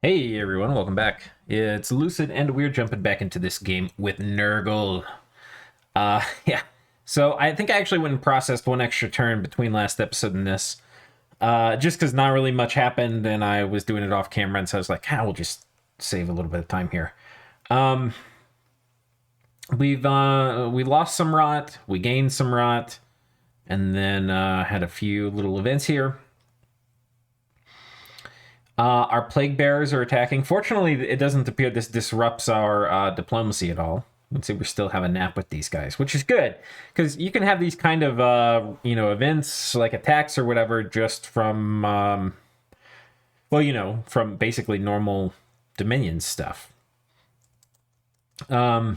Hey everyone, welcome back. It's Lucid, and we're jumping back into this game with Nurgle. Yeah. So I think I actually went and processed one extra turn between last episode and this, just because not really much happened, and I was doing it off camera, and so I was like, we'll just save a little bit of time here. Um, we lost some rot, we gained some rot, and then had a few little events here. Our plague bearers are attacking. Fortunately, it doesn't appear this disrupts our diplomacy at all. Let's see, we still have a nap with these guys, which is good because you can have these kind of events like attacks or whatever just from from basically normal Dominion stuff. Now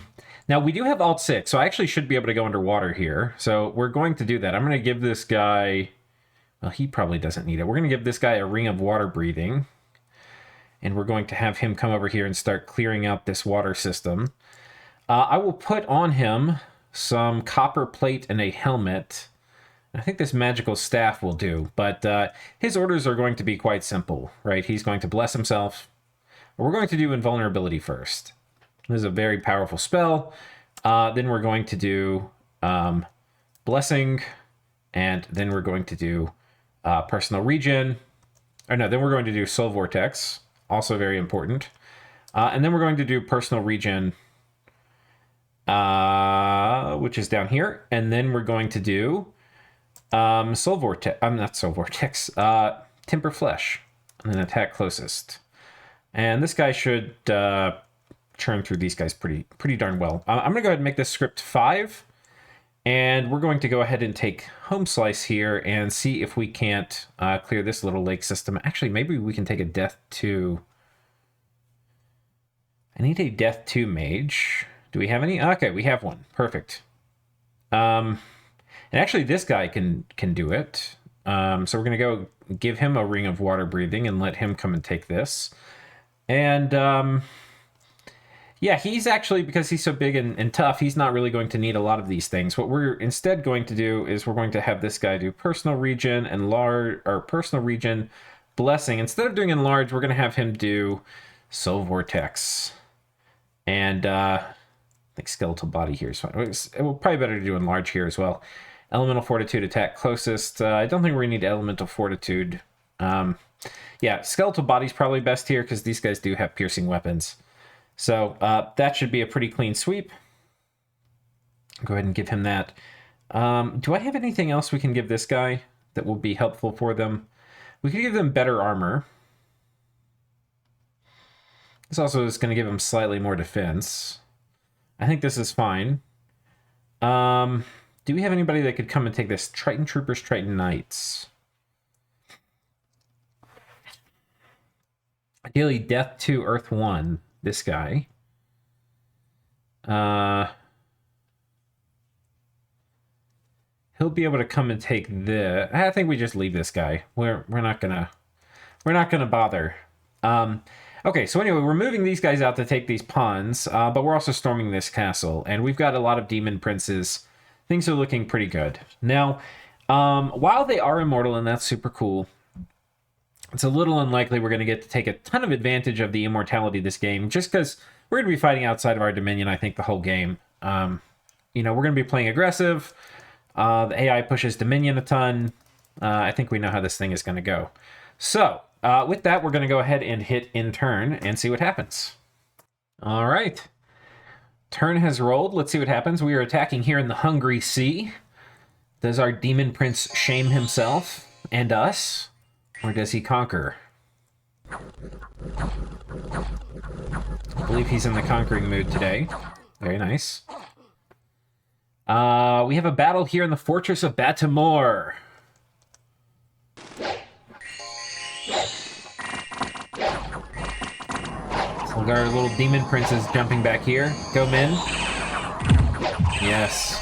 we do have Alt 6, so I actually should be able to go underwater here. So we're going to do that. I'm going to give this guy. Well, he probably doesn't need it. We're going to give this guy a ring of water breathing. And we're going to have him come over here and start clearing out this water system. I will put on him some copper plate and a helmet. I think this magical staff will do. But his orders are going to be quite simple, right? He's going to bless himself. We're going to do invulnerability first. This is a very powerful spell. Then we're going to do blessing. And then we're going to do personal regen. Or no, then we're going to do soul vortex, also very important. And then we're going to do personal regen, which is down here. And then we're going to do soul vortex. I'm not soul vortex. Temper flesh, and then attack closest. And this guy should churn through these guys pretty darn well. I'm gonna go ahead and make this script 5. And we're going to go ahead and take Home Slice here and see if we can't clear this little lake system. Actually, maybe we can take a Death 2. I need a Death 2 mage. Do we have any? Okay, we have one. Perfect. And actually, this guy can do it. So we're going to go give him a Ring of Water Breathing and let him come and take this. And yeah, he's actually, because he's so big and tough, he's not really going to need a lot of these things. What we're instead going to do is we're going to have this guy do personal regen and personal regen blessing. Instead of doing enlarge, we're going to have him do soul vortex. And I think skeletal body here is fine. It will probably better to do enlarge here as well. Elemental fortitude attack closest. I don't think we need elemental fortitude. Yeah, skeletal body's probably best here because these guys do have piercing weapons. So that should be a pretty clean sweep. Go ahead and give him that. Do I have anything else we can give this guy that will be helpful for them? We could give them better armor. This also is going to give them slightly more defense. I think this is fine. Do we have anybody that could come and take this? Triton Troopers, Triton Knights. Ideally, Death 2, Earth 1. This guy. He'll be able to come and take this. I think we just leave this guy. We're not gonna bother. Okay, so anyway, we're moving these guys out to take these pawns, but we're also storming this castle, and we've got a lot of demon princes. Things are looking pretty good. Now, while they are immortal, and that's super cool, it's a little unlikely we're going to get to take a ton of advantage of the immortality of this game, just because we're going to be fighting outside of our dominion, I think, the whole game. We're going to be playing aggressive. The AI pushes dominion a ton. I think we know how this thing is going to go. So, with that, we're going to go ahead and hit in turn and see what happens. All right. Turn has rolled. Let's see what happens. We are attacking here in the Hungry Sea. Does our demon prince shame himself and us? Or does he conquer? I believe he's in the conquering mood today. Very nice. We have a battle here in the Fortress of Batamor. So we've got our little demon princes jumping back here. Go, men. Yes.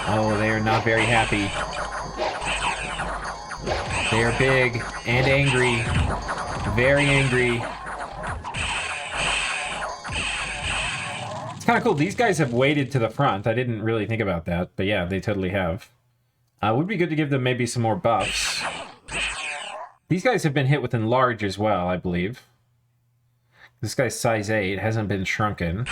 Oh, they are not very happy. They are big and angry. Very angry. It's kind of cool. These guys have waded to the front. I didn't really think about that, but yeah, they totally have. Would be good to give them maybe some more buffs. These guys have been hit with enlarge as well, I believe. This guy's size 8, hasn't been shrunken.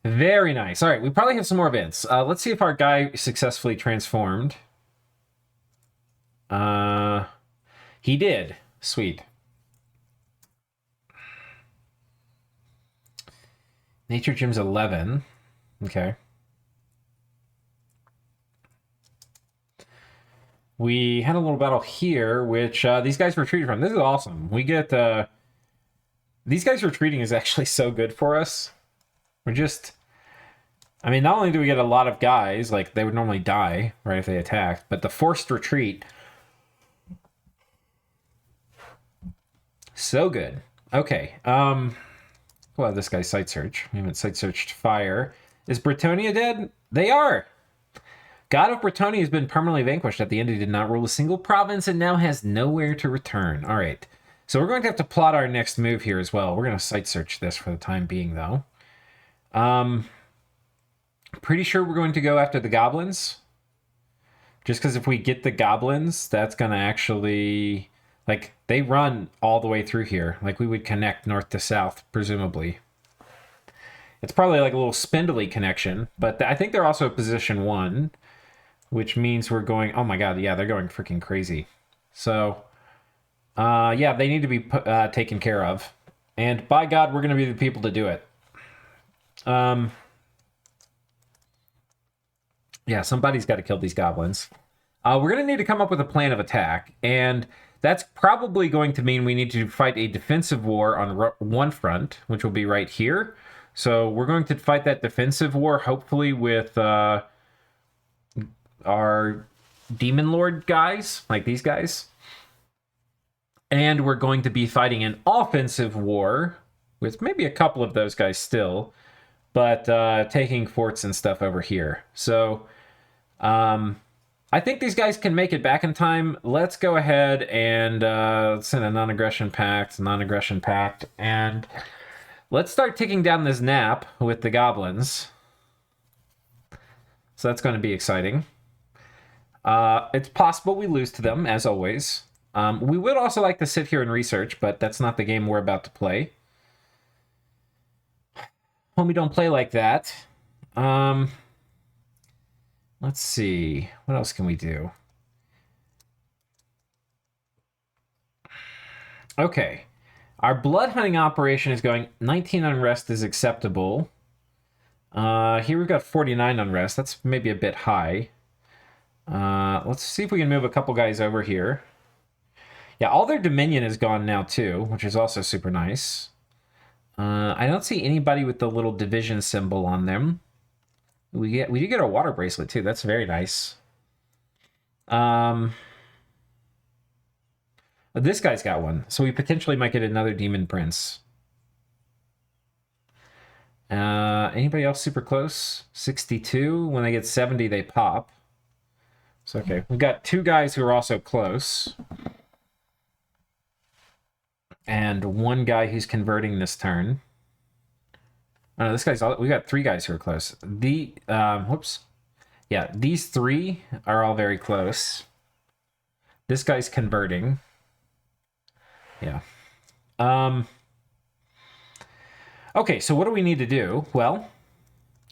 Very nice. All right, we probably have some more events. Let's see if our guy successfully transformed. He did. Sweet. Nature Gym's 11. Okay. We had a little battle here, which these guys retreated from. This is awesome. We get... these guys retreating is actually so good for us. We're just... I mean, not only do we get a lot of guys, like, they would normally die, right, if they attacked, but the forced retreat... So good. Okay. Well, this guy's site search. We haven't site searched fire. Is Bretonnia dead? They are! God of Bretonnia has been permanently vanquished. At the end, he did not rule a single province and now has nowhere to return. All right. So we're going to have to plot our next move here as well. We're going to site search this for the time being, though. Pretty sure we're going to go after the goblins. Just because if we get the goblins, that's going to actually... Like, they run all the way through here. Like, we would connect north to south, presumably. It's probably like a little spindly connection, but I think they're also position 1, which means we're going... Oh my god, yeah, they're going freaking crazy. So, yeah, they need to be taken care of. And by God, we're going to be the people to do it. Yeah, somebody's got to kill these goblins. We're going to need to come up with a plan of attack, and that's probably going to mean we need to fight a defensive war on one front, which will be right here. So we're going to fight that defensive war, hopefully with our Demon Lord guys, like these guys. And we're going to be fighting an offensive war with maybe a couple of those guys still, but taking forts and stuff over here. So I think these guys can make it back in time. Let's go ahead and send a non-aggression pact, and let's start taking down this nap with the goblins. So that's going to be exciting. It's possible we lose to them, as always. We would also like to sit here and research, but that's not the game we're about to play. Homie, don't play like that. Let's see. What else can we do? Okay. Our blood hunting operation is going 19 unrest is acceptable. Here we've got 49 unrest. That's maybe a bit high. Let's see if we can move a couple guys over here. Yeah, all their dominion is gone now too, which is also super nice. I don't see anybody with the little division symbol on them. We do get a water bracelet too. That's very nice. This guy's got one, so we potentially might get another demon prince. Anybody else super close? 62. When they get 70, they pop. So okay, we've got two guys who are also close, and one guy who's converting this turn. No, this guy's all, we got three guys who are close. Whoops. Yeah, these three are all very close. This guy's converting. Yeah. Okay, so what do we need to do? Well,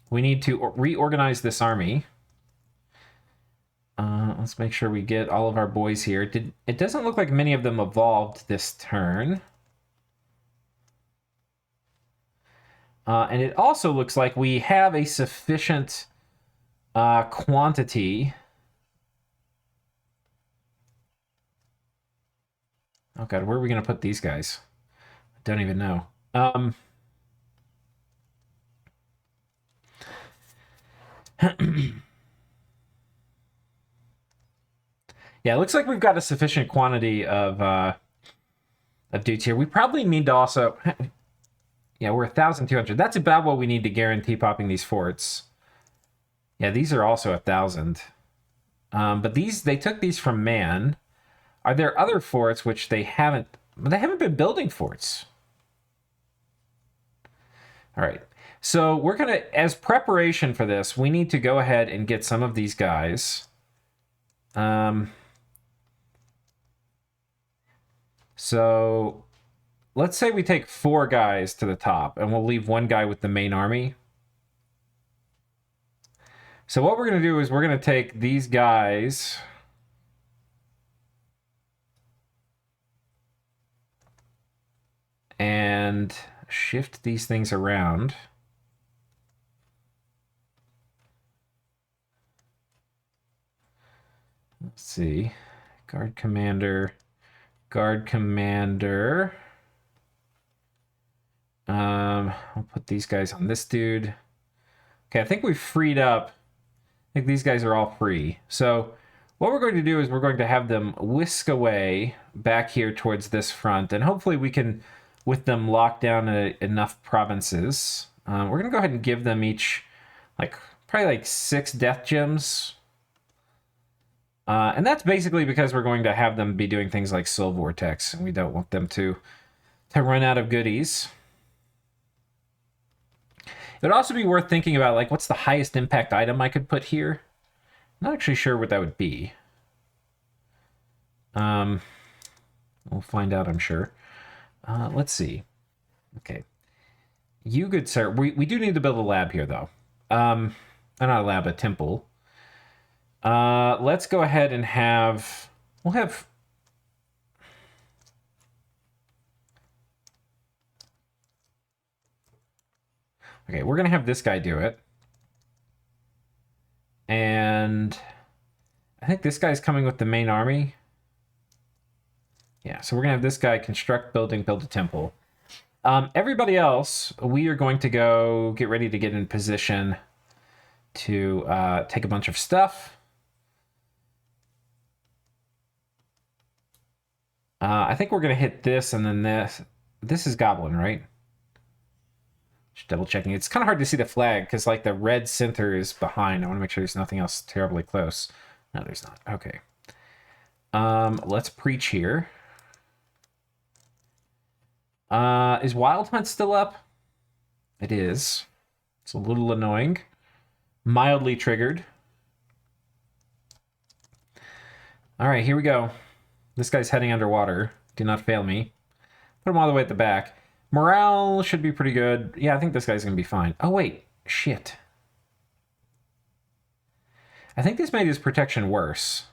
we need to reorganize this army. Let's make sure we get all of our boys here. It doesn't look like many of them evolved this turn. And it also looks like we have a sufficient quantity. Oh god, where are we going to put these guys? I don't even know. Yeah, it looks like we've got a sufficient quantity of dudes here. We probably need to also... Yeah, we're 1,200. That's about what we need to guarantee popping these forts. Yeah, these are also 1,000. But they took these from Man. Are there other forts which they haven't... They haven't been building forts. All right. So we're going to... As preparation for this, we need to go ahead and get some of these guys. So let's say we take 4 guys to the top, and we'll leave 1 guy with the main army. So what we're going to do is we're going to take these guys... and shift these things around. Let's see. Guard commander. I'll put these guys on this dude. Okay, I think we've freed up. I think these guys are all free. So what we're going to do is we're going to have them whisk away back here towards this front, and hopefully we can, with them, lock down enough provinces. We're going to go ahead and give them each, probably 6 death gems. And that's basically because we're going to have them be doing things like Soul Vortex, and we don't want them to run out of goodies. It would also be worth thinking about, what's the highest impact item I could put here? Not actually sure what that would be. We'll find out, I'm sure. Let's see. Okay. You good sir. We do need to build a lab here, though. Not a lab, a temple. Let's go ahead and have... We'll have... Okay, we're going to have this guy do it. And I think this guy's coming with the main army. Yeah, so we're going to have this guy construct building, build a temple. Everybody else, we are going to go get ready to get in position to take a bunch of stuff. I think we're going to hit this and then this. This is Goblin, right? Just double checking. It's kind of hard to see the flag because the red center is behind. I want to make sure there's nothing else terribly close. No, there's not. Okay. Let's preach here. Is Wild Hunt still up? It is. It's a little annoying. Mildly triggered. All right, here we go. This guy's heading underwater. Do not fail me. Put him all the way at the back. Morale should be pretty good. Yeah, I think this guy's going to be fine. Oh, wait. Shit. I think this made his protection worse.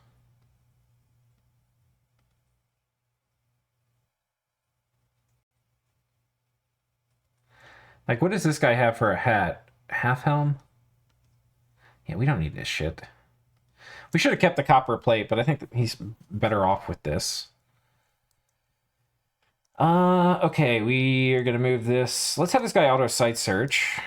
What does this guy have for a hat? Half helm? Yeah, we don't need this shit. We should have kept the copper plate, but I think he's better off with this. Okay, we are going to move this. Let's have this guy auto site search.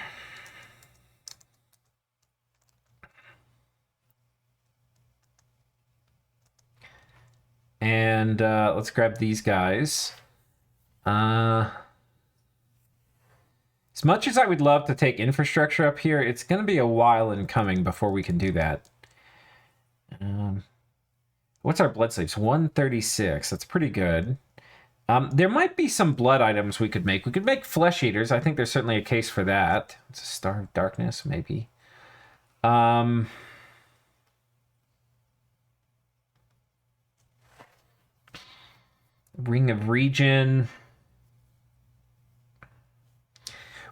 And let's grab these guys. As much as I would love to take infrastructure up here, it's going to be a while in coming before we can do that. What's our blood slaves? 136. That's pretty good. There might be some blood items we could make. We could make flesh eaters. I think there's certainly a case for that. It's a Star of Darkness, maybe. Ring of Regen.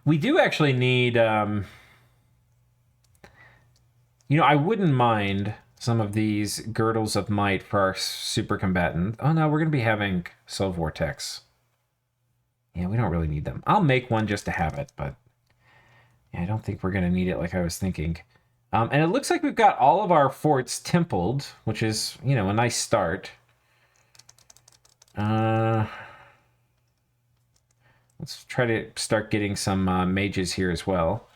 We do actually need... I wouldn't mind some of these Girdles of Might for our super combatant. Oh, no, we're going to be having Soul Vortex. Yeah, we don't really need them. I'll make one just to have it, but yeah, I don't think we're going to need it like I was thinking. And it looks like we've got all of our forts templed, which is, a nice start. Let's try to start getting some mages here as well.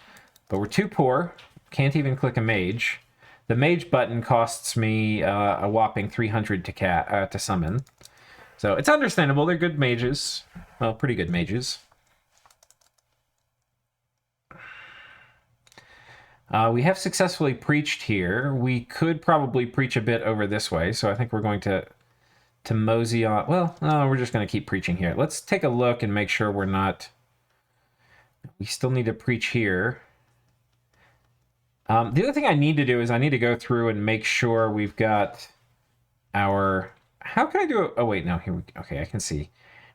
But we're too poor. Can't even click a mage. The mage button costs me a whopping 300 to summon. So it's understandable. They're good mages. Well, pretty good mages. We have successfully preached here. We could probably preach a bit over this way. So I think we're going to mosey on. Well, no, we're just going to keep preaching here. Let's take a look and make sure we're not... We still need to preach here. The other thing I need to do is I need to go through and make sure we've got our How can I do it? Oh, wait, no, here we go. Okay, I can see.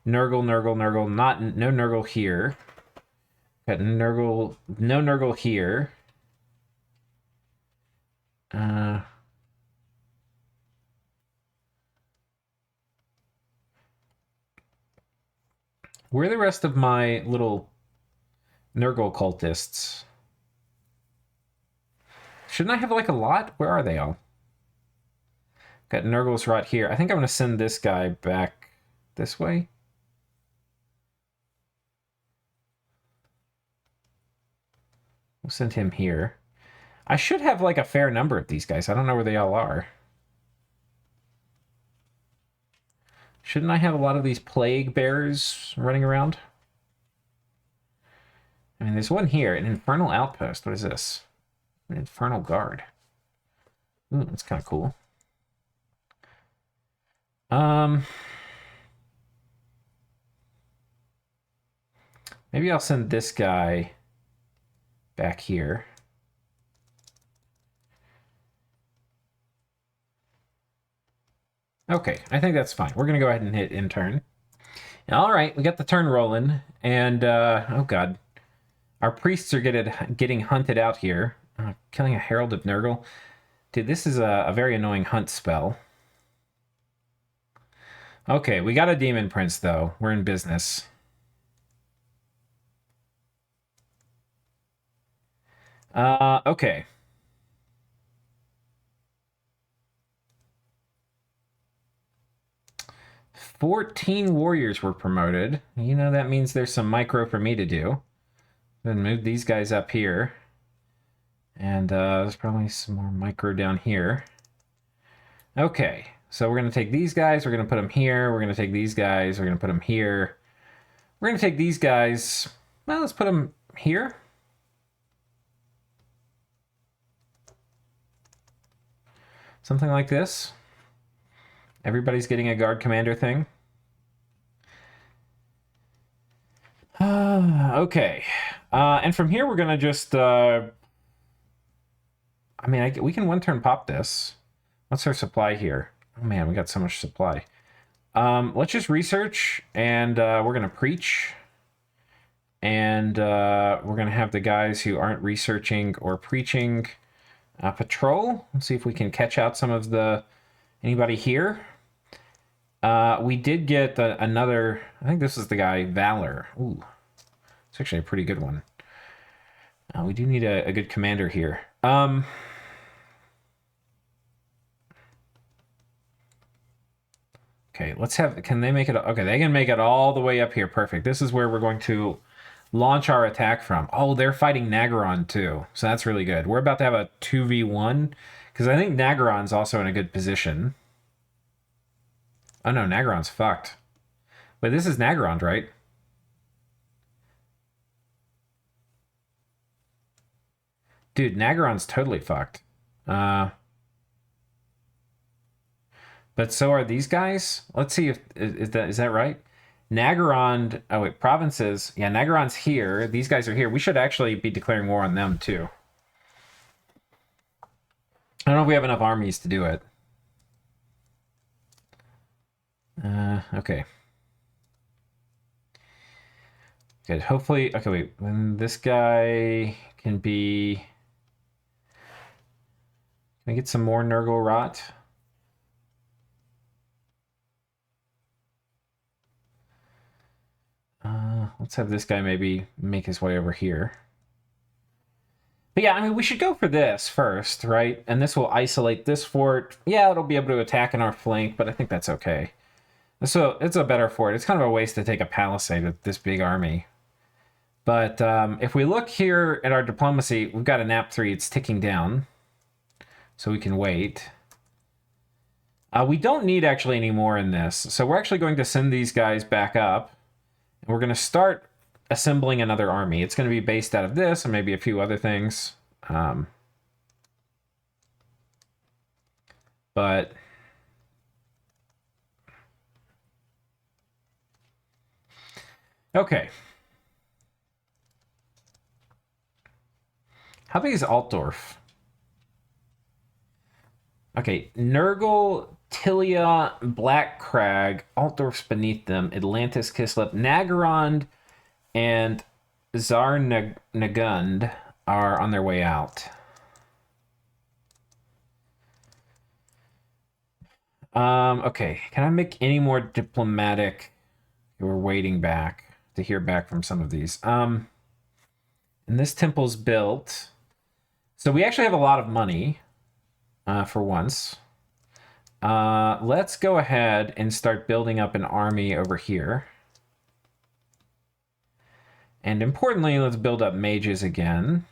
Nurgle, Nurgle, Nurgle. No Nurgle here. Got Nurgle, no Nurgle here. Uh, where are the rest of my little Nurgle cultists? Shouldn't I have like a lot? Where are they all? Got Nurgles right here. I think I'm going to send this guy back this way. We'll send him here. I should have like a fair number of these guys. I don't know where they all are. Shouldn't I have a lot of these plague bearers running around? I mean, there's one here, an infernal outpost. What is this? An infernal guard. Ooh, that's kind of cool. Maybe I'll send this guy back here. Okay, I think that's fine. We're going to go ahead and hit in turn. All right, we got the turn rolling, and oh god, our priests are getting hunted out here. Killing a Herald of Nurgle. Dude, this is a very annoying hunt spell. Okay, we got a Demon Prince, though. We're in business. Okay. "14 warriors were promoted. You know, that means there's some micro for me to do. Then move these guys up here. And there's probably some more micro down here. Okay, so we're going to take these guys. We're going to put them here. We're going to take these guys. We're going to put them here. We're going to take these guys. Well, let's put them here. Something like this. Everybody's getting a guard commander thing. Okay. And from here, we're going to just... I mean, we can one turn pop this. What's our supply here? Oh, man, we got so much supply. Let's just research, and we're going to preach. And we're going to have the guys who aren't researching or preaching patrol. Let's see if we can catch out some of anybody here. We did get another, I think this is the guy, Valor. Ooh, it's actually a pretty good one. We do need a good commander here. Okay, let's have, can they make it? Okay, they can make it all the way up here. Perfect. This is where we're going to launch our attack from. Oh, they're fighting Nagaron too. So that's really good. We're about to have a 2v1 because I think Nagaron's also in a good position. Oh no, Nagaron's fucked. But this is Nagaron, right? Dude, Nagaron's totally fucked. But so are these guys. Let's see if is that right? Nagaron. Oh wait, provinces. Yeah, Nagaron's here. These guys are here. We should actually be declaring war on them too. I don't know if we have enough armies to do it. Okay. Good. Hopefully, okay, wait. When this guy can be... Can I get some more Nurgle rot? Let's have this guy maybe make his way over here. But yeah, I mean, we should go for this first, right? And this will isolate this fort. Yeah, it'll be able to attack in our flank, but I think that's okay. So it's a better fort. It's kind of a waste to take a palisade with this big army. But if we look here at our diplomacy, we've got a nap 3. It's ticking down. So we can wait. We don't need actually any more in this. So we're actually going to send these guys back up. And we're going to start assembling another army. It's going to be based out of this and maybe a few other things. But... Okay. How big is Altdorf? Okay, Nurgle Tilia, Black Crag, Altdorf's beneath them, Atlantis, Kislev, Nagarond, and Nagund are on their way out. Okay, can I make any more diplomatic? We're waiting back to hear back from some of these. And this temple's built. So we actually have a lot of money for once. Let's go ahead and start building up an army over here. And importantly, let's build up mages again.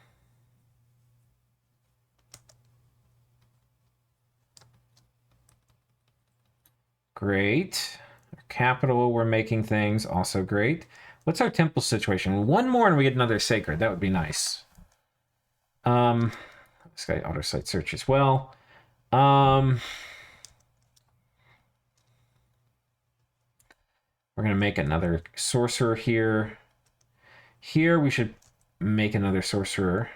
Great. Our capital, we're making things. Also great. What's our temple situation? One more and we get another sacred. That would be nice. This guy auto site search as well. We're going to make another sorcerer here. Here we should make another sorcerer.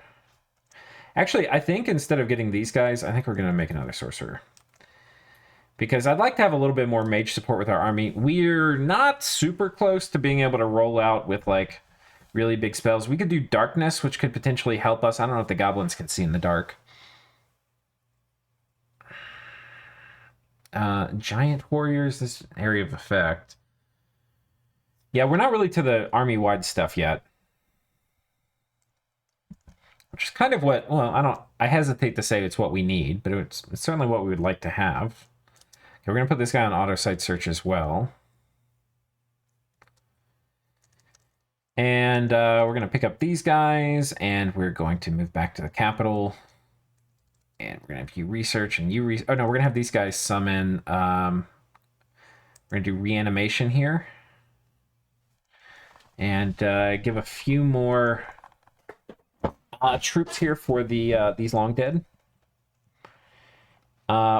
Actually, I think instead of getting these guys, I think we're going to make another sorcerer. Because I'd like to have a little bit more mage support with our army. We're not super close to being able to roll out with, like, really big spells. We could do darkness, which could potentially help us. I don't know if the goblins can see in the dark. Giant warriors, this area of effect. Yeah, we're not really to the army-wide stuff yet. Which is kind of what, well, I hesitate to say it's what we need, but it's certainly what we would like to have. Okay, we're going to put this guy on auto site search as well. And we're going to pick up these guys, and we're going to move back to the capital. And we're going to have you research, and we're going to have these guys summon. We're going to do reanimation here. And give a few more troops here for these long dead.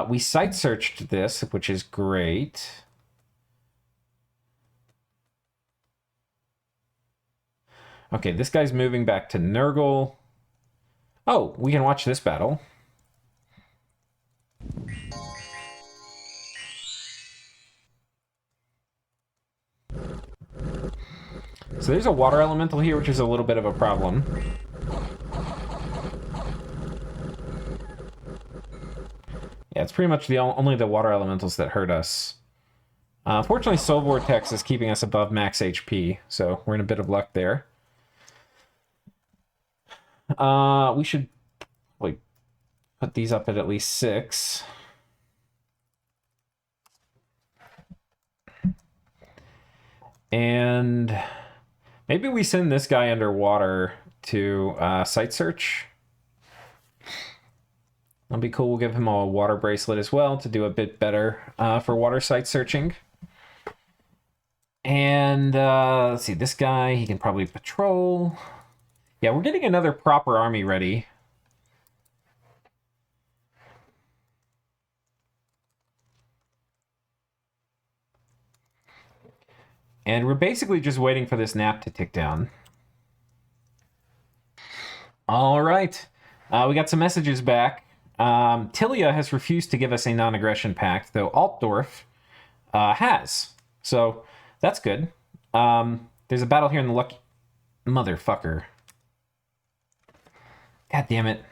We site searched this, which is great. Okay, this guy's moving back to Nurgle. Oh, we can watch this battle. So there's a water elemental here, which is a little bit of a problem. Yeah, it's pretty much only the water elementals that hurt us. Fortunately, Soul Vortex is keeping us above max HP, so we're in a bit of luck there. We should put these up at least 6. And maybe we send this guy underwater to site search. That'll be cool. We'll give him a water bracelet as well to do a bit better for water site searching. And let's see, this guy, he can probably patrol. Yeah, we're getting another proper army ready. And we're basically just waiting for this nap to tick down. All right. We got some messages back. Tilia has refused to give us a non-aggression pact, though Altdorf has. So that's good. There's a battle here in the lucky... Motherfucker. God damn it.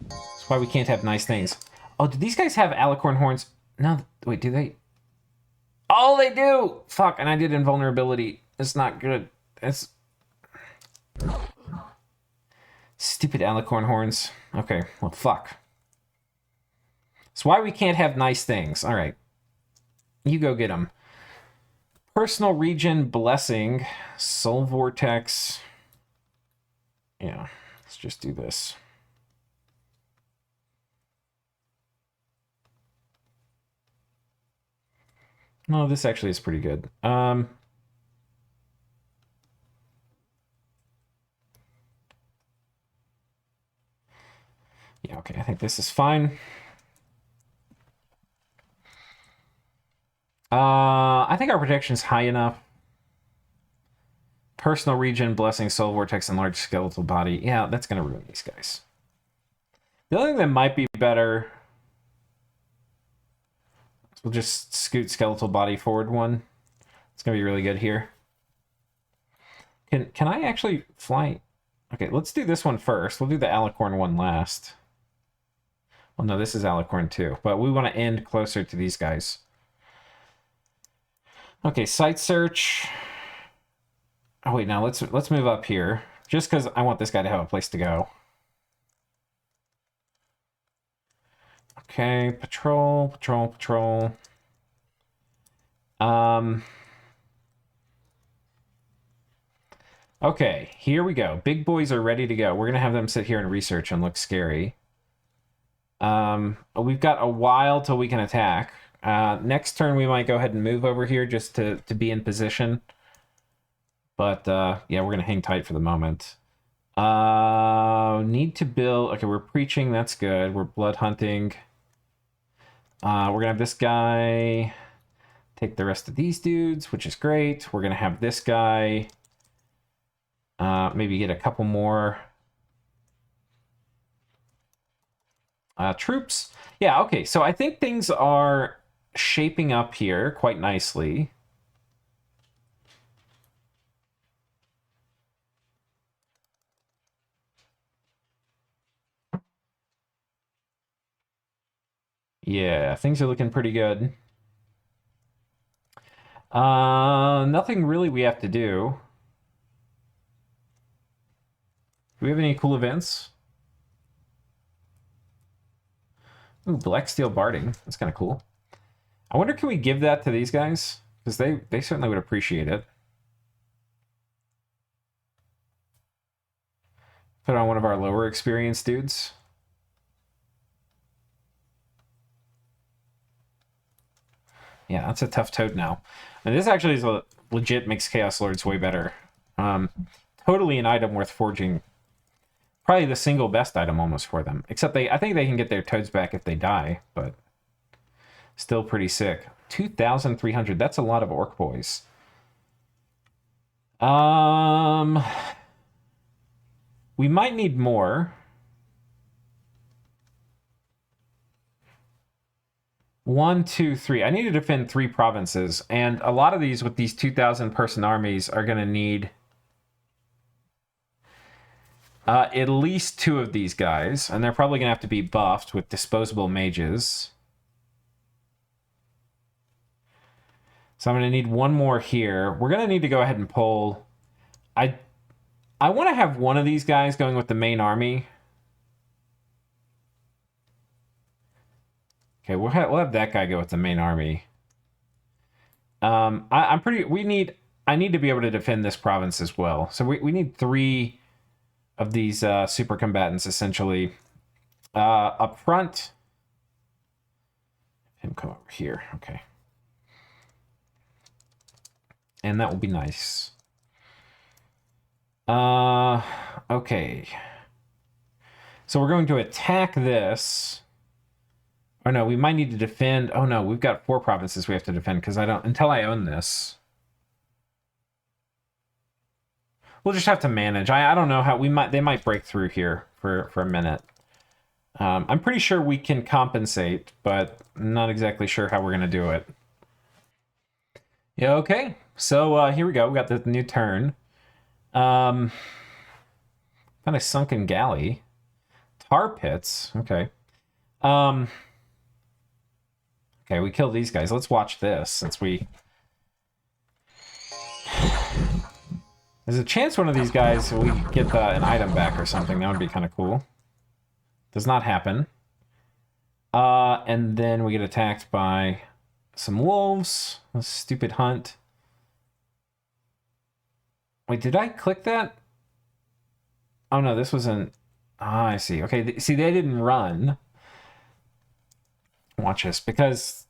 That's why we can't have nice things. Oh, do these guys have alicorn horns? No, wait, do they? Oh, they do! Fuck, and I did invulnerability. It's not good. It's... Stupid alicorn horns. Okay, well, fuck. That's why we can't have nice things. All right. You go get them. Personal region, blessing, soul vortex. Yeah, let's just do this. No, this actually is pretty good. Yeah, okay, I think this is fine. I think our protection's high enough. Personal region, blessing, soul vortex, and large skeletal body. Yeah, that's gonna ruin these guys. The other thing that might be better We'll just scoot skeletal body forward one. It's gonna be really good here. Can I actually fly? Okay, let's do this one first. We'll do the alicorn one last. Well, no, this is alicorn too, but we want to end closer to these guys. Okay, site search. Oh wait, now let's move up here, just because I want this guy to have a place to go. Okay, patrol, patrol, patrol. Okay, here we go. Big boys are ready to go. We're gonna have them sit here and research and look scary. We've got a while till we can attack. Next turn we might go ahead and move over here just to be in position. But yeah, we're gonna hang tight for the moment. Need to build. Okay, we're preaching. That's good. We're blood hunting. We're gonna have this guy take the rest of these dudes, which is great. We're gonna have this guy maybe get a couple more troops. Yeah, okay, so I think things are shaping up here quite nicely. Yeah, things are looking pretty good. Nothing really we have to do. Do we have any cool events? Ooh, Black Steel Barding. That's kind of cool. I wonder, can we give that to these guys? Because they certainly would appreciate it. Put on one of our lower experienced dudes. Yeah, that's a tough toad now. And this actually is a legit makes Chaos Lords way better. Totally an item worth forging. Probably the single best item almost for them. Except I think they can get their toads back if they die, but still pretty sick. 2,300. That's a lot of orc boys. We might need more. 1, 2, 3. I need to defend 3 provinces, and a lot of these with these 2,000 person armies are going to need at least 2 of these guys, and they're probably going to have to be buffed with disposable mages. So I'm going to need 1 more here. We're going to need to go ahead and pull. I want to have one of these guys going with the main army. Okay, we'll have that guy go with the main army. I need to be able to defend this province as well. So we need 3 of these super combatants essentially. Up front. Him come over here. Okay. And that will be nice. Okay. So we're going to attack this. Oh no, we might need to defend. Oh no, we've got 4 provinces we have to defend because until I own this. We'll just have to manage. I don't know how they might break through here for a minute. I'm pretty sure we can compensate, but I'm not exactly sure how we're gonna do it. Yeah, okay. So here we go. We got the new turn. Found a sunken galley. Tar pits. Okay. Okay, we kill these guys. Let's watch this since we... There's a chance one of these guys we get an item back or something. That would be kind of cool. Does not happen. And then we get attacked by some wolves. A stupid hunt. Wait, did I click that? Oh no, this wasn't... Ah, I see. Okay, see, they didn't run. Watch this, because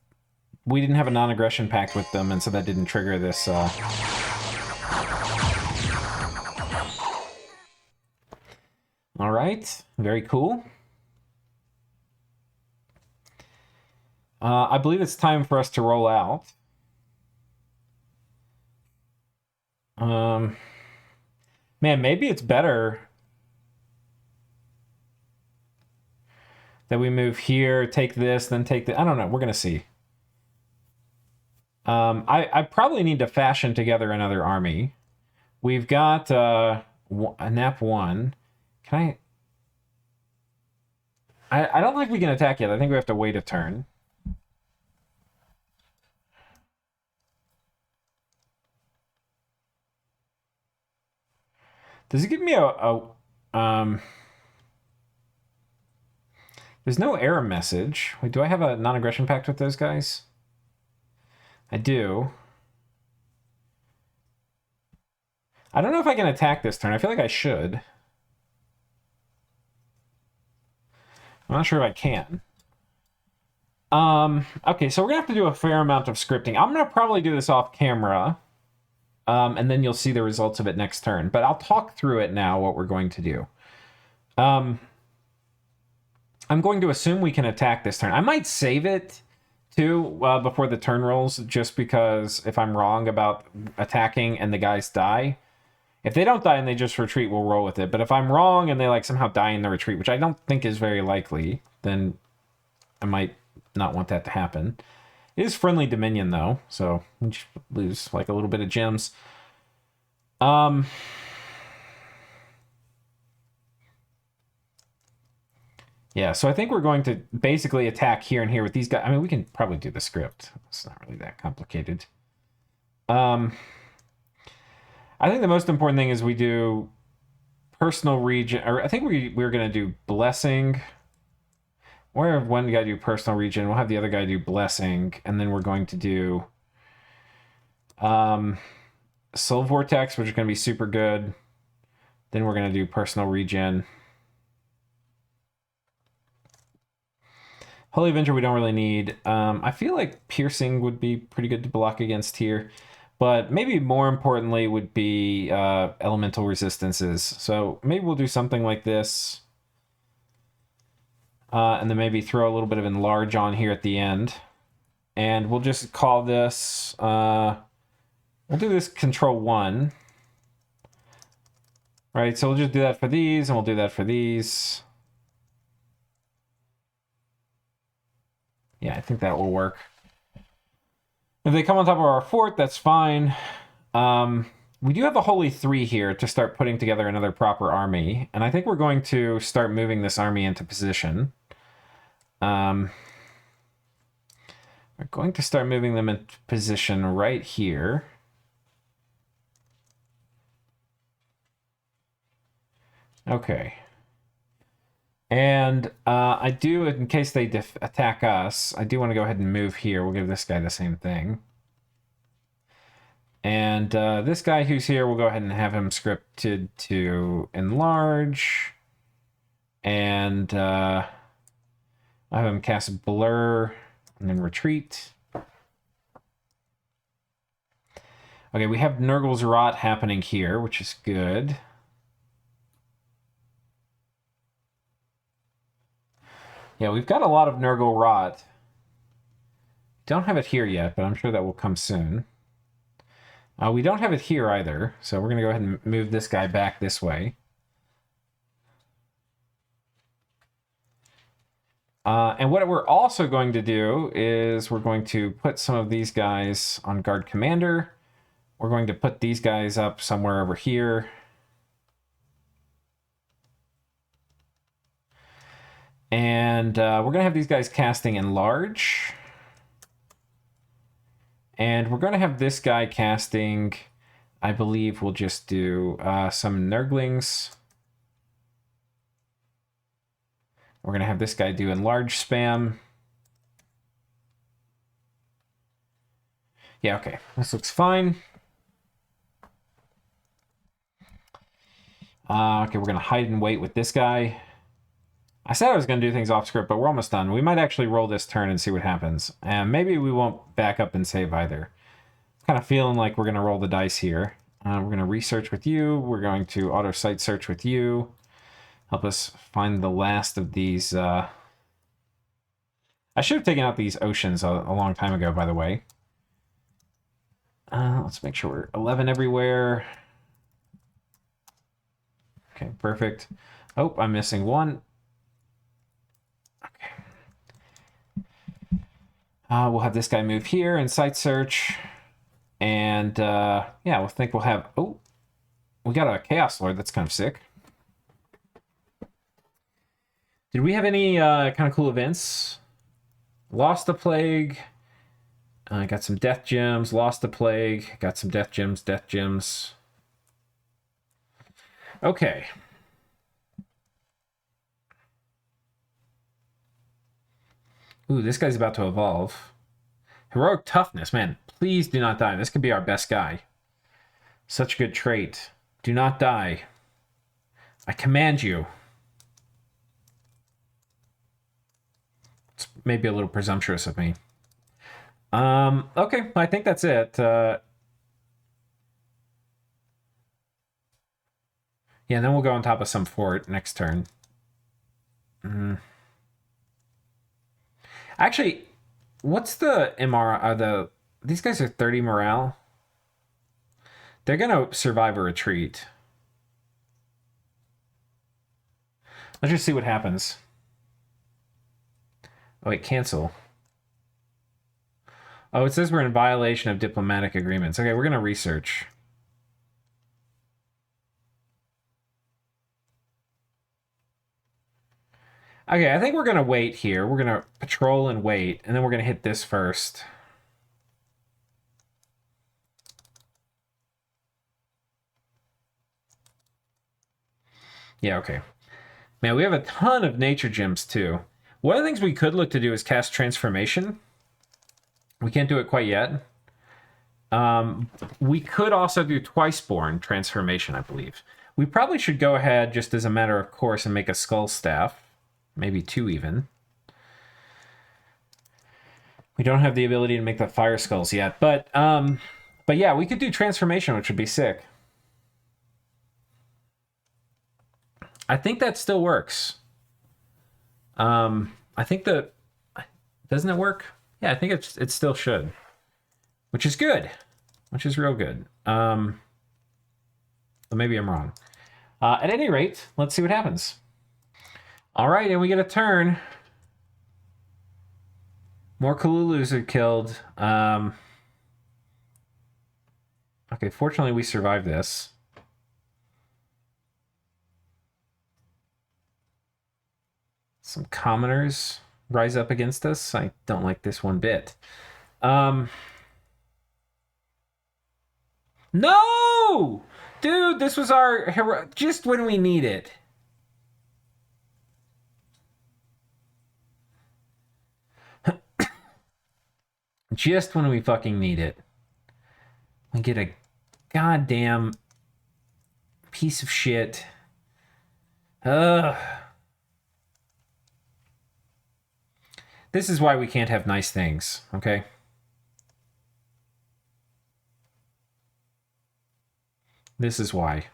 we didn't have a non-aggression pact with them, and so that didn't trigger this. All right, very cool. I believe it's time for us to roll out. Man, maybe it's better that we move here, take this, then take the... I don't know. We're going to see. I probably need to fashion together another army. We've got a nap 1. Can I don't think we can attack yet. I think we have to wait a turn. Does it give me there's no error message. Wait, do I have a non-aggression pact with those guys? I do. I don't know if I can attack this turn. I feel like I should. I'm not sure if I can. Okay, so we're gonna have to do a fair amount of scripting. I'm gonna probably do this off camera. And then you'll see the results of it next turn. But I'll talk through it now, what we're going to do. I'm going to assume we can attack this turn. I might save it, too, before the turn rolls, just because if I'm wrong about attacking and the guys die, if they don't die and they just retreat, we'll roll with it. But if I'm wrong and they like somehow die in the retreat, which I don't think is very likely, then I might not want that to happen. It is friendly Dominion, though, so we just lose like a little bit of gems. Yeah, so I think we're going to basically attack here and here with these guys. I mean, we can probably do the script. It's not really that complicated. I think the most important thing is we do personal region, or I think we're going to do blessing. We'll have one guy do personal region. We'll have the other guy do blessing, and then we're going to do soul vortex, which is going to be super good. Then we're going to do personal region. Holy Avenger we don't really need. I feel like piercing would be pretty good to block against here. But maybe more importantly would be elemental resistances. So maybe we'll do something like this. And then maybe throw a little bit of enlarge on here at the end. And we'll just call this... we'll do this control 1. Right, so we'll just do that for these, and we'll do that for these. Yeah, I think that will work. If they come on top of our fort, that's fine. We do have a Holy 3 here to start putting together another proper army. And I think we're going to start moving this army into position. We're going to start moving them into position right here. Okay. And I do, in case they attack us, I do want to go ahead and move here. We'll give this guy the same thing. And this guy who's here, we'll go ahead and have him scripted to enlarge. And I'll have him cast blur and then retreat. Okay, we have Nurgle's Rot happening here, which is good. Yeah, we've got a lot of Nurgle Rot. Don't have it here yet, but I'm sure that will come soon. We don't have it here either, so we're going to go ahead and move this guy back this way. And what we're also going to do is we're going to put some of these guys on Guard Commander. We're going to put these guys up somewhere over here. And we're going to have these guys casting Enlarge. And we're going to have this guy casting, I believe we'll just do some Nurglings. We're going to have this guy do Enlarge spam. Yeah, okay. This looks fine. Okay, we're going to hide and wait with this guy. I said I was going to do things off script, but we're almost done. We might actually roll this turn and see what happens. And maybe we won't back up and save either. Kind of feeling like we're going to roll the dice here. We're going to research with you. We're going to auto site search with you. Help us find the last of these. I should have taken out these oceans a long time ago, by the way. Let's make sure we're 11 everywhere. Okay, perfect. Oh, I'm missing one. We'll have this guy move here and site search. And yeah, we'll think we'll have... Oh, we got a Chaos Lord. That's kind of sick. Did we have any kind of cool events? Lost the Plague. Got some Death Gems. Lost the Plague. Got some Death Gems. Death Gems. Okay. Ooh, this guy's about to evolve. Heroic Toughness. Man, please do not die. This could be our best guy. Such a good trait. Do not die. I command you. It's maybe a little presumptuous of me. Okay, I think that's it. Yeah, and then we'll go on top of some fort next turn. Actually, what's the MR? These guys are 30 morale. They're gonna survive a retreat. Let's just see what happens. Oh wait, cancel. Oh, it says we're in violation of diplomatic agreements. Okay, we're gonna research. Okay, I think we're gonna wait here. We're gonna patrol and wait, and then we're gonna hit this first. Yeah, okay. Man, we have a ton of nature gems too. One of the things we could look to do is cast transformation. We can't do it quite yet. We could also do Twiceborn transformation, I believe. We probably should go ahead just as a matter of course and make a skull staff. Maybe 2 even. We don't have the ability to make the fire skulls yet, but yeah, we could do transformation, which would be sick. I think that still works. I think that... Doesn't it work? Yeah, I think it still should. Which is good. Which is real good. But maybe I'm wrong. At any rate, let's see what happens. All right, and we get a turn. More Kalulus are killed. Okay, fortunately we survived this. Some commoners rise up against us. I don't like this one bit. No! Dude, this was our hero just when we need it. Just when we fucking need it. We get a goddamn piece of shit. Ugh. This is why we can't have nice things, okay? This is why.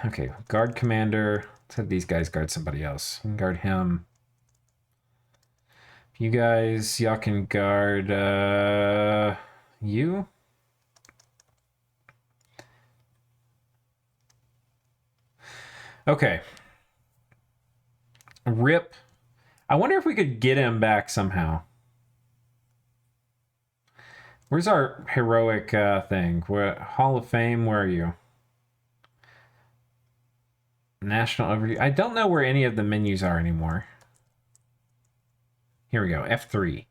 Okay, guard commander. Let's have these guys guard somebody else. You can guard him. You guys, y'all can guard you. Okay. Rip. I wonder if we could get him back somehow. Where's our heroic thing? Hall of Fame, where are you? National overview. I don't know where any of the menus are anymore. Here we go. F3.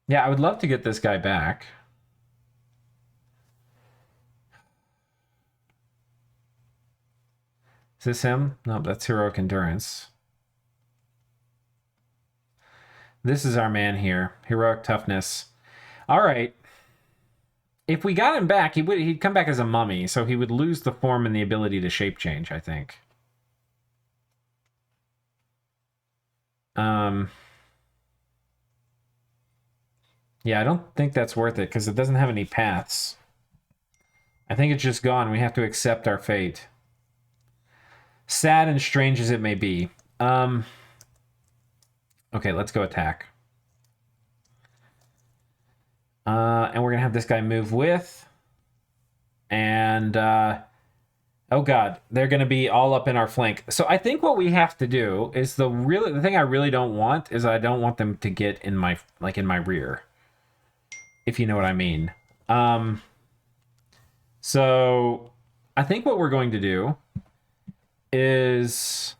Yeah, I would love to get this guy back. Is this him? No, that's Heroic Endurance. This is our man here. Heroic Toughness. All right. If we got him back, he'd come back as a mummy, so he would lose the form and the ability to shape change, I think. Yeah, I don't think that's worth it because it doesn't have any paths. I think it's just gone. We have to accept our fate. Sad and strange as it may be. Okay, let's go attack. And we're going to have this guy move with. And oh god, they're going to be all up in our flank. So I think what we have to do is the thing I really don't want is I don't want them to get in my in my rear, if you know what I mean. So I think what we're going to do is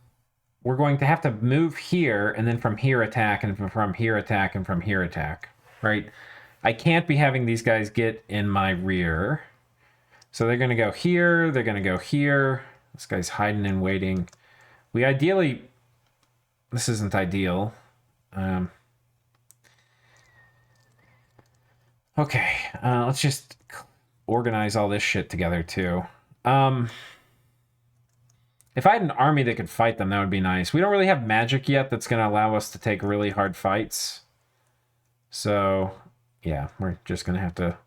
we're going to have to move here, and then from here attack, and from here attack, and from here attack, right? I can't be having these guys get in my rear. So they're going to go here, they're going to go here. This guy's hiding and waiting. We ideally... This isn't ideal. Okay, let's just organize all this shit together, too. If I had an army that could fight them, that would be nice. We don't really have magic yet that's going to allow us to take really hard fights. So, yeah, we're just going to have to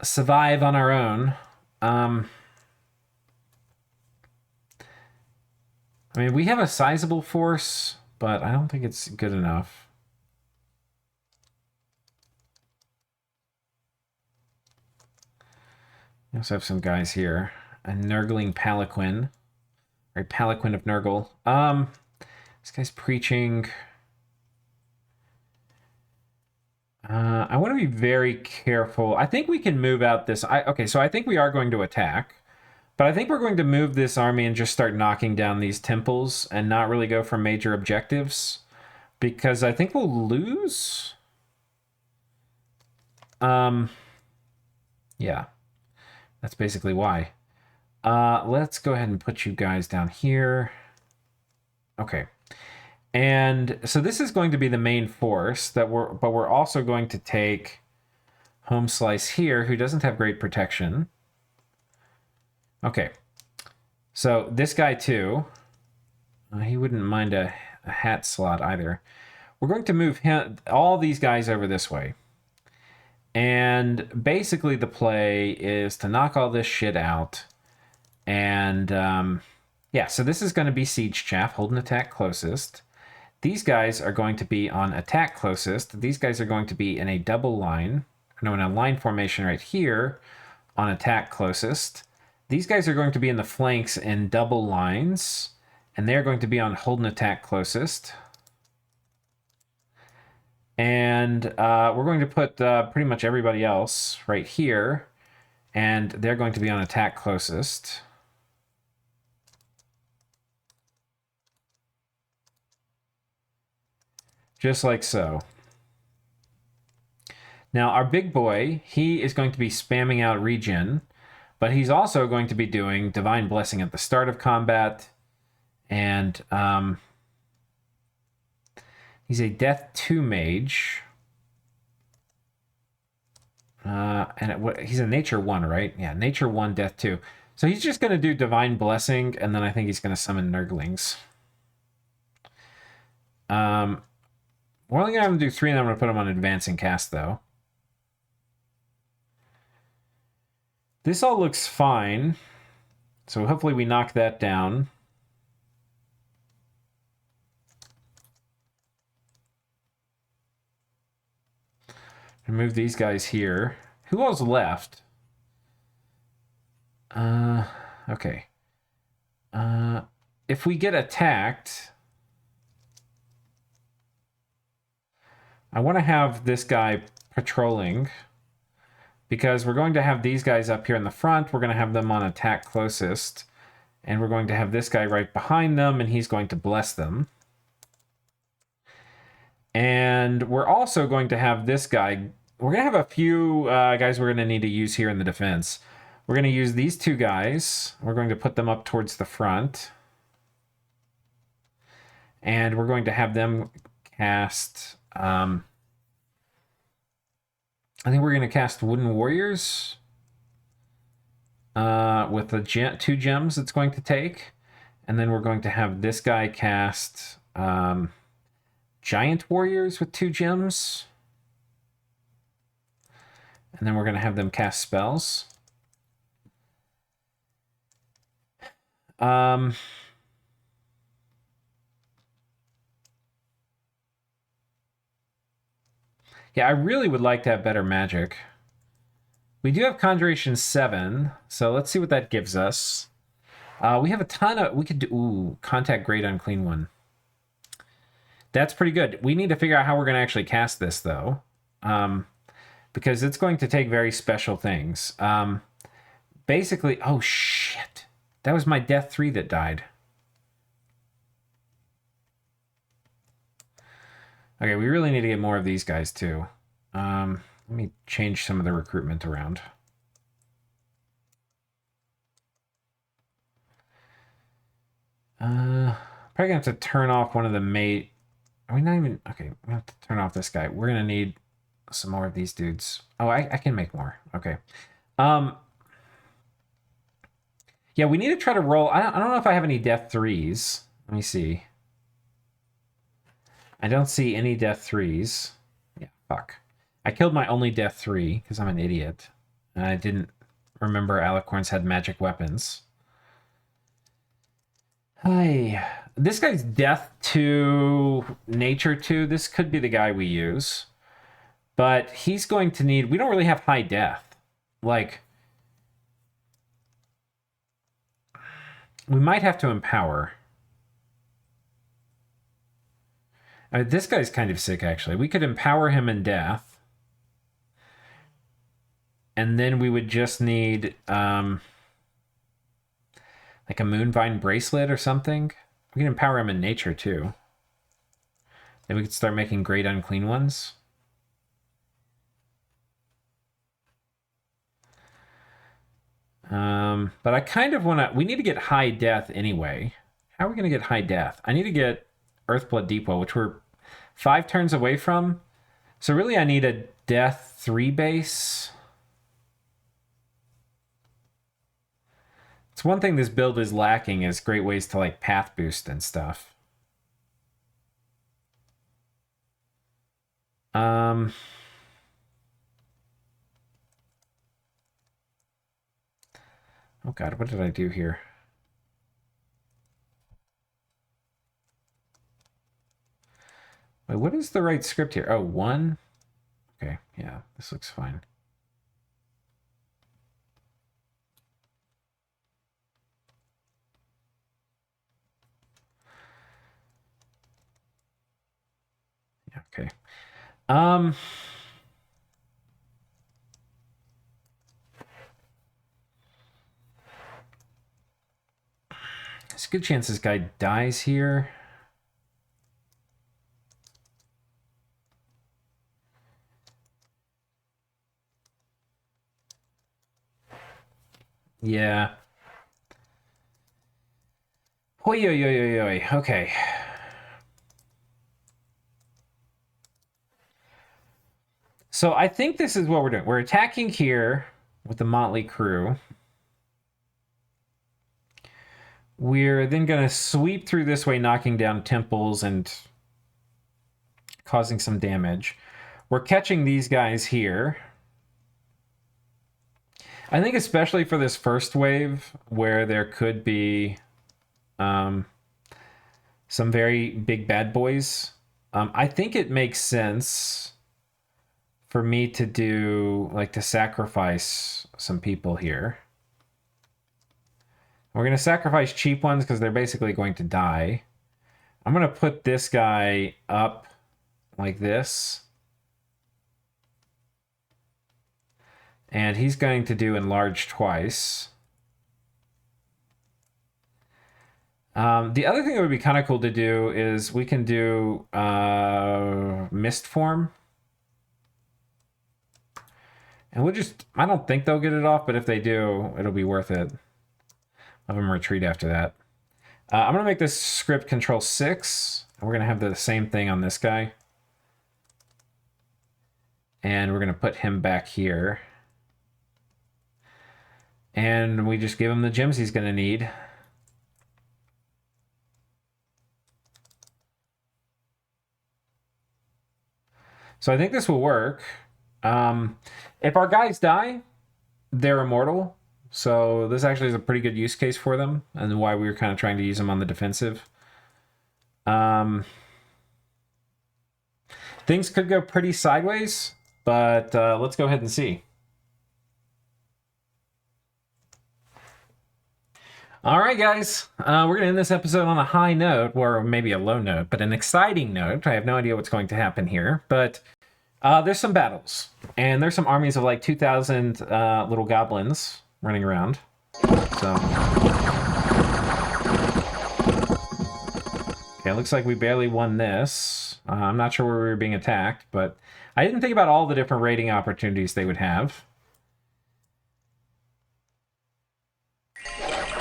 survive on our own. I mean, we have a sizable force, but I don't think it's good enough. We also have some guys here. A Nurgling Palanquin. Or Palanquin of Nurgle. This guy's preaching. I want to be very careful. I think we can move out this... Okay, so I think we are going to attack. But I think we're going to move this army and just start knocking down these temples and not really go for major objectives. Because I think we'll lose. Yeah. That's basically why. Let's go ahead and put you guys down here. Okay. And so this is going to be the main force but we're also going to take Home Slice here, who doesn't have great protection. Okay. So this guy too. He wouldn't mind a hat slot either. We're going to move all these guys over this way. And basically the play is to knock all this shit out. And yeah, so this is going to be Siege Chaff, holding attack closest. These guys are going to be on attack closest. These guys are going to be in a double line. No, in a line formation right here on attack closest. These guys are going to be in the flanks in double lines. And they're going to be on hold and attack closest. And we're going to put pretty much everybody else right here. And they're going to be on attack closest. Just like so. Now, our big boy, he is going to be spamming out regen. But he's also going to be doing Divine Blessing at the start of combat. And he's a Death 2 mage. He's a Nature 1, right? Yeah, Nature 1, Death 2. So he's just going to do Divine Blessing, and then I think he's going to summon Nurglings. We're only going to have him do 3, and then I'm going to put him on Advancing Cast, though. This all looks fine. So hopefully we knock that down. Move these guys here. Who else left? Okay. If we get attacked, I want to have this guy patrolling, because we're going to have these guys up here in the front. We're going to have them on attack closest, and we're going to have this guy right behind them, and he's going to bless them. And we're also going to have this guy. We're going to have a few guys we're going to need to use here in the defense. We're going to use these 2 guys. We're going to put them up towards the front. And we're going to have them cast... I think we're going to cast Wooden Warriors with the 2 gems it's going to take. And then we're going to have this guy cast Giant Warriors with 2 gems. And then we're going to have them cast spells. Yeah, I really would like to have better magic. We do have Conjuration 7, so let's see what that gives us. We have a ton of... We could do... Ooh, Contact Great Unclean One. That's pretty good. We need to figure out how we're going to actually cast this, though. Because it's going to take very special things. Basically... Oh, shit. That was my Death 3 that died. Okay, we really need to get more of these guys, too. Let me change some of the recruitment around. Probably gonna have to turn off one of the mate. Are we not even... Okay, we have to turn off this guy. We're gonna need some more of these dudes. Oh, I can make more. Okay. Yeah, we need to try to roll... I don't know if I have any Death 3s. Let me see. I don't see any Death 3s. Yeah, fuck. I killed my only Death 3 because I'm an idiot. And I didn't remember Alicorns had magic weapons. Hi. This guy's Death 2, Nature 2. This could be the guy we use. But he's going to need... We don't really have high death. Like... We might have to empower. This guy's kind of sick, actually. We could empower him in death. And then we would just need... like a Moonvine bracelet or something. We can empower him in nature, too. Then we could start making great unclean ones. But I kind of want to... We need to get high death anyway. How are we going to get high death? I need to get Earthblood Depot, which we're 5 turns away from. So really I need a death 3 base. It's one thing this build is lacking is great ways to like path boost and stuff. Oh god, what did I do here? Wait, what is the right script here? Oh, 1? Okay, yeah, this looks fine. Yeah, okay. There's a good chance this guy dies here. Yeah. Oi, oi, oi, oi, oi. Okay. So I think this is what we're doing. We're attacking here with the motley crew. We're then going to sweep through this way, knocking down temples and causing some damage. We're catching these guys here. I think especially for this first wave, where there could be some very big bad boys, I think it makes sense for me to do, like, to sacrifice some people here. We're going to sacrifice cheap ones because they're basically going to die. I'm going to put this guy up like this. And he's going to do enlarge twice. The other thing that would be kind of cool to do is we can do mist form. And we'll just... I don't think they'll get it off, but if they do, it'll be worth it. Have them retreat after that. I'm going to make this script control 6. And we're going to have the same thing on this guy. And we're going to put him back here. And we just give him the gems he's going to need. So I think this will work. If our guys die, they're immortal. So this actually is a pretty good use case for them, and why we were kind of trying to use them on the defensive. Things could go pretty sideways, but let's go ahead and see. All right, guys. We're going to end this episode on a high note, or maybe a low note, but an exciting note. I have no idea what's going to happen here, but there's some battles, and there's some armies of like 2,000 little goblins running around. So, okay, it looks like we barely won this. I'm not sure where we were being attacked, but I didn't think about all the different raiding opportunities they would have.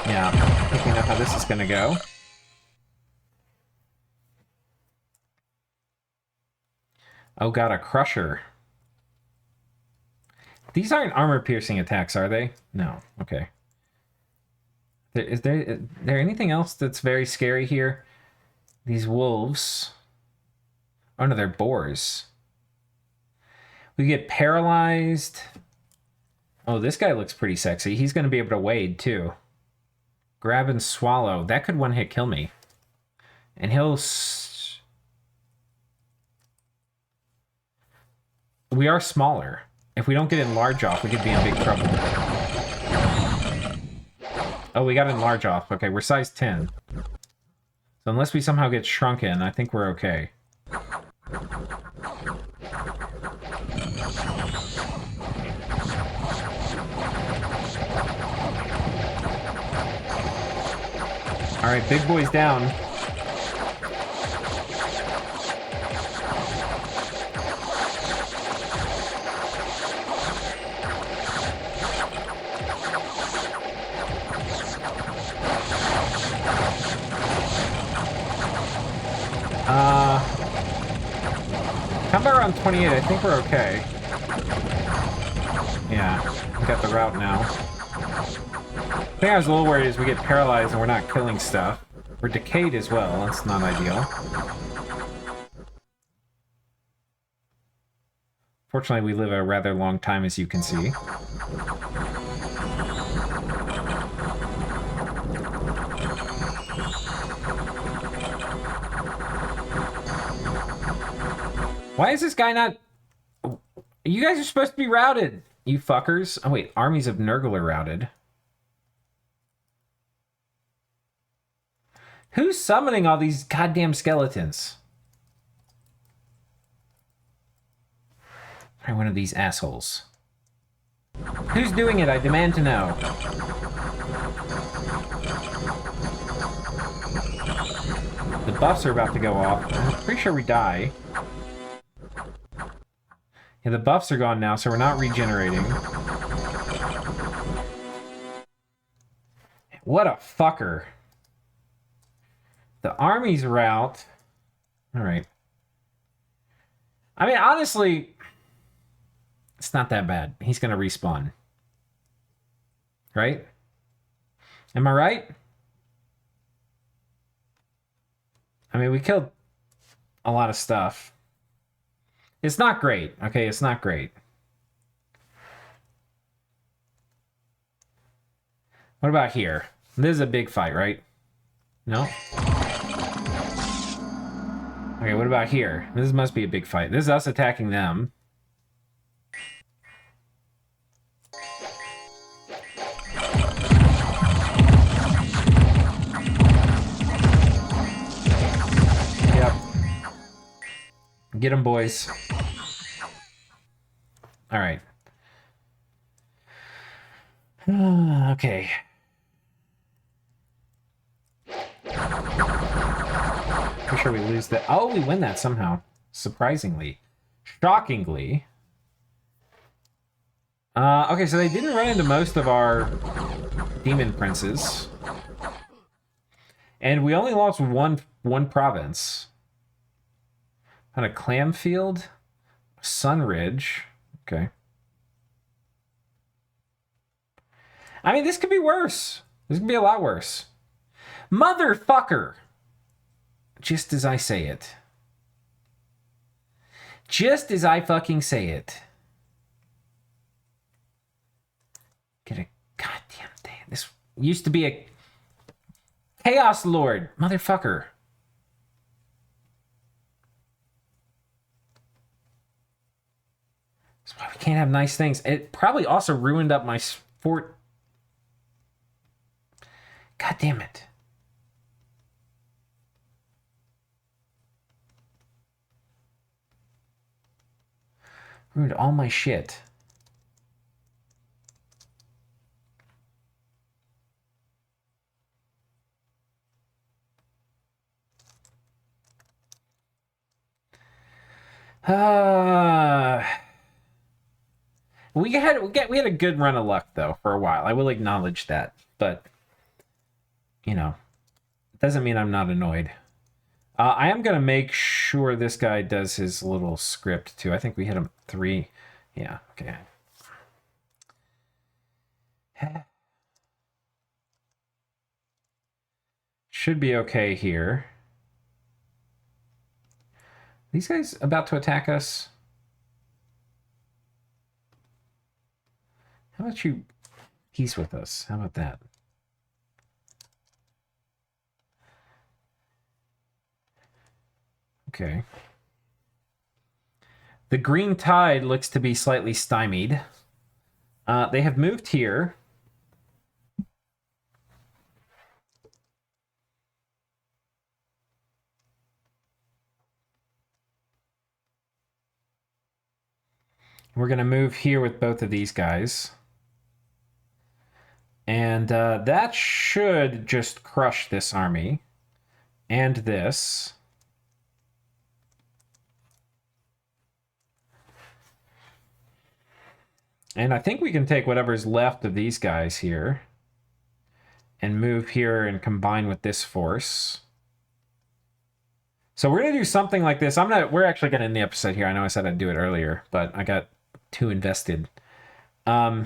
Yeah, I think we know how this is going to go. Oh god, a crusher. These aren't armor-piercing attacks, are they? No. Okay. Is there anything else that's very scary here? These wolves. Oh no, they're boars. We get paralyzed. Oh, this guy looks pretty sexy. He's going to be able to wade, too. Grab and swallow. That could one-hit kill me. And he'll... We are smaller. If we don't get enlarge off, we could be in big trouble. Oh, we got enlarge off. Okay, we're size 10. So unless we somehow get shrunken, I think we're okay. Alright, big boy's down. Combat around 28, I think we're okay. Yeah, we got the route now. The thing I was a little worried is we get paralyzed and we're not killing stuff. We're decayed as well, that's not ideal. Fortunately, we live a rather long time, as you can see. Why is this guy not... You guys are supposed to be routed, you fuckers. Oh wait, armies of Nurgle are routed. Who's summoning all these goddamn skeletons? Probably one of these assholes. Who's doing it? I demand to know. The buffs are about to go off. I'm pretty sure we die. Yeah, the buffs are gone now, so we're not regenerating. What a fucker. The army's route. Alright. I mean, honestly, it's not that bad. He's gonna respawn. Right? Am I right? I mean, we killed a lot of stuff. It's not great, okay? It's not great. What about here? This is a big fight, right? No? Okay, what about here? This must be a big fight. This is us attacking them. Yep. Get them, boys. All right. Okay. Pretty sure we lose that. Oh, we win that somehow. Surprisingly. Shockingly. Okay, so they didn't run into most of our demon princes. And we only lost one province. On a Clamfield? Sunridge. Okay. I mean, this could be worse. This could be a lot worse. Motherfucker! Just as I say it. Just as I fucking say it. Get a goddamn thing. This used to be a Chaos Lord. Motherfucker. That's why we can't have nice things. It probably also ruined up my fort. God damn it. Ruined all my shit. We had a good run of luck though for a while. I will acknowledge that, but you know, it doesn't mean I'm not annoyed. I am gonna make sure this guy does his little script too. I think we hit him 3. Yeah. Okay. Should be okay here. These guys about to attack us. How about you peace with us? How about that? Okay. The green tide looks to be slightly stymied. They have moved here. We're going to move here with both of these guys. And that should just crush this army. And this. And I think we can take whatever's left of these guys here and move here and combine with this force. So we're going to do something like this. We're actually going to end the episode here. I know I said I'd do it earlier, but I got too invested. Yeah,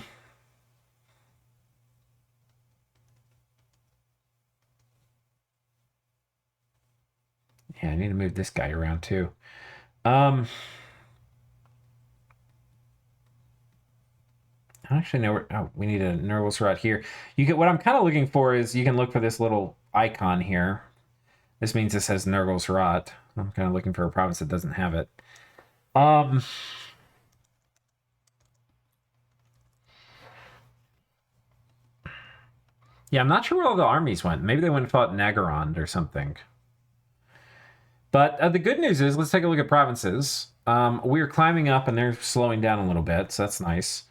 I need to move this guy around too. I actually know where, we need a Nurgle right here. You get what I'm kind of looking for is you can look for this little icon here. This means it says Nurgle's Rot. I'm kind of looking for a province that doesn't have it. Yeah, I'm not sure where all the armies went. Maybe they went and fought Nagaron or something. But the good news is, let's take a look at provinces. We're climbing up and they're slowing down a little bit, so that's nice.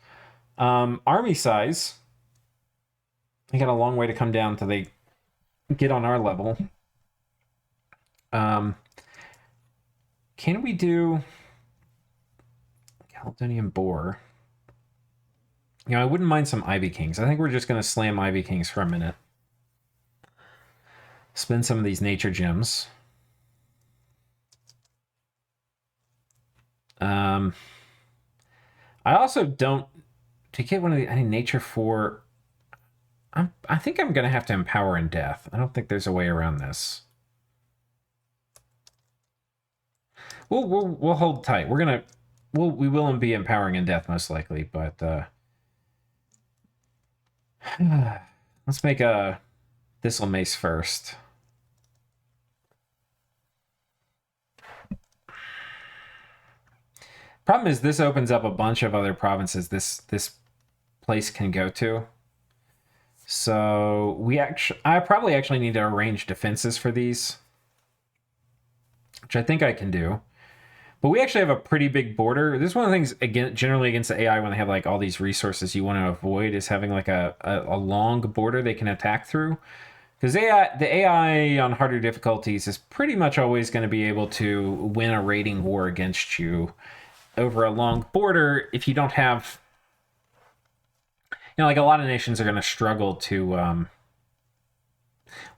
Army size. They got a long way to come down until they get on our level. Can we do Caledonian Boar? You know, I wouldn't mind some Ivy Kings. I think we're just going to slam Ivy Kings for a minute. Spend some of these nature gems. I also don't... To get one of the... I need nature 4... I think I'm going to have to empower in death. I don't think there's a way around this. We'll hold tight. We will be empowering in death most likely, but let's make a Thistle Mace first. Problem is this opens up a bunch of other provinces this place can go to. So I probably actually need to arrange defenses for these, which I think I can do. But we actually have a pretty big border. This is one of the things, again, generally against the AI when they have like all these resources you want to avoid is having like a long border they can attack through. Because the AI on harder difficulties is pretty much always going to be able to win a raiding war against you over a long border if you don't have... You know, like a lot of nations are going to struggle to...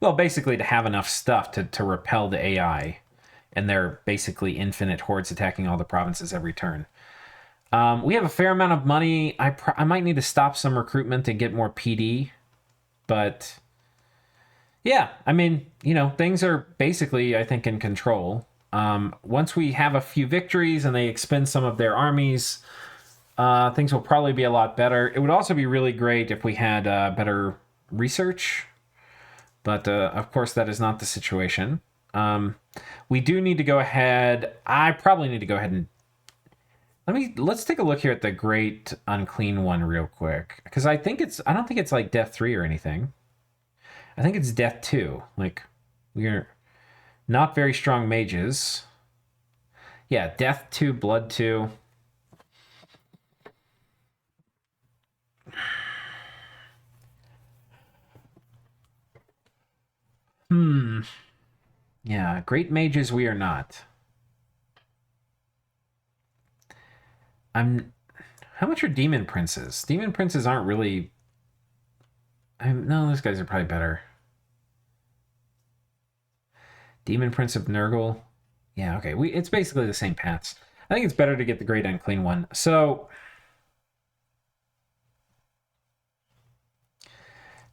well, basically to have enough stuff to repel the AI. And they're basically infinite hordes attacking all the provinces every turn. We have a fair amount of money. I might need to stop some recruitment and get more PD. But yeah, I mean, you know, things are basically, I think, in control. Once we have a few victories and they expend some of their armies, things will probably be a lot better. It would also be really great if we had better research. But of course, that is not the situation. We do need to go ahead. I probably need to go ahead and let's take a look here at the Great Unclean One real quick, because I don't think it's like Death 3 or anything. I think it's death 2. Like, we're not very strong mages. Yeah, death 2, blood 2. Yeah, great mages we are not. How much are demon princes? Demon princes aren't really... No, those guys are probably better. Demon Prince of Nurgle. Yeah, okay. It's basically the same paths. I think it's better to get the Great Unclean One. So,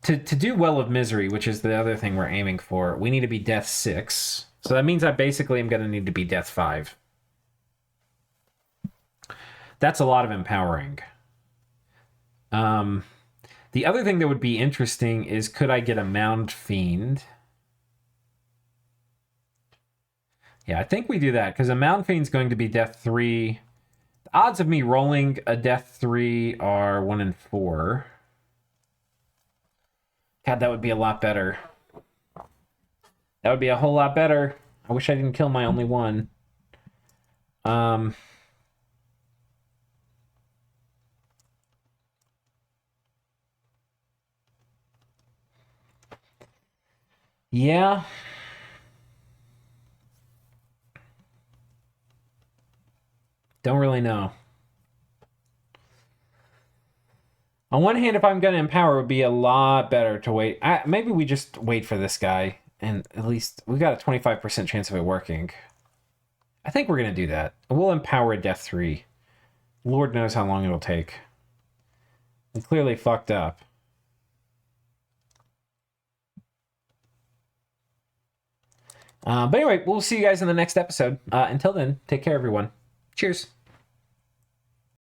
to do Well of Misery, which is the other thing we're aiming for, we need to be Death 6. So that means I basically am going to need to be Death 5. That's a lot of empowering. The other thing that would be interesting is, could I get a Mound Fiend? Yeah, I think we do that, because a Mound Fiend's going to be Death 3. The odds of me rolling a Death 3 are 1 in 4. God, that would be a lot better. That would be a whole lot better. I wish I didn't kill my only one. Yeah. Don't really know. On one hand, if I'm going to empower, it would be a lot better to wait. Maybe we just wait for this guy, and at least we've got a 25% chance of it working. I think we're going to do that. We'll empower a Death 3. Lord knows how long it'll take. We clearly fucked up. But anyway, we'll see you guys in the next episode. Until then, take care, everyone. Cheers.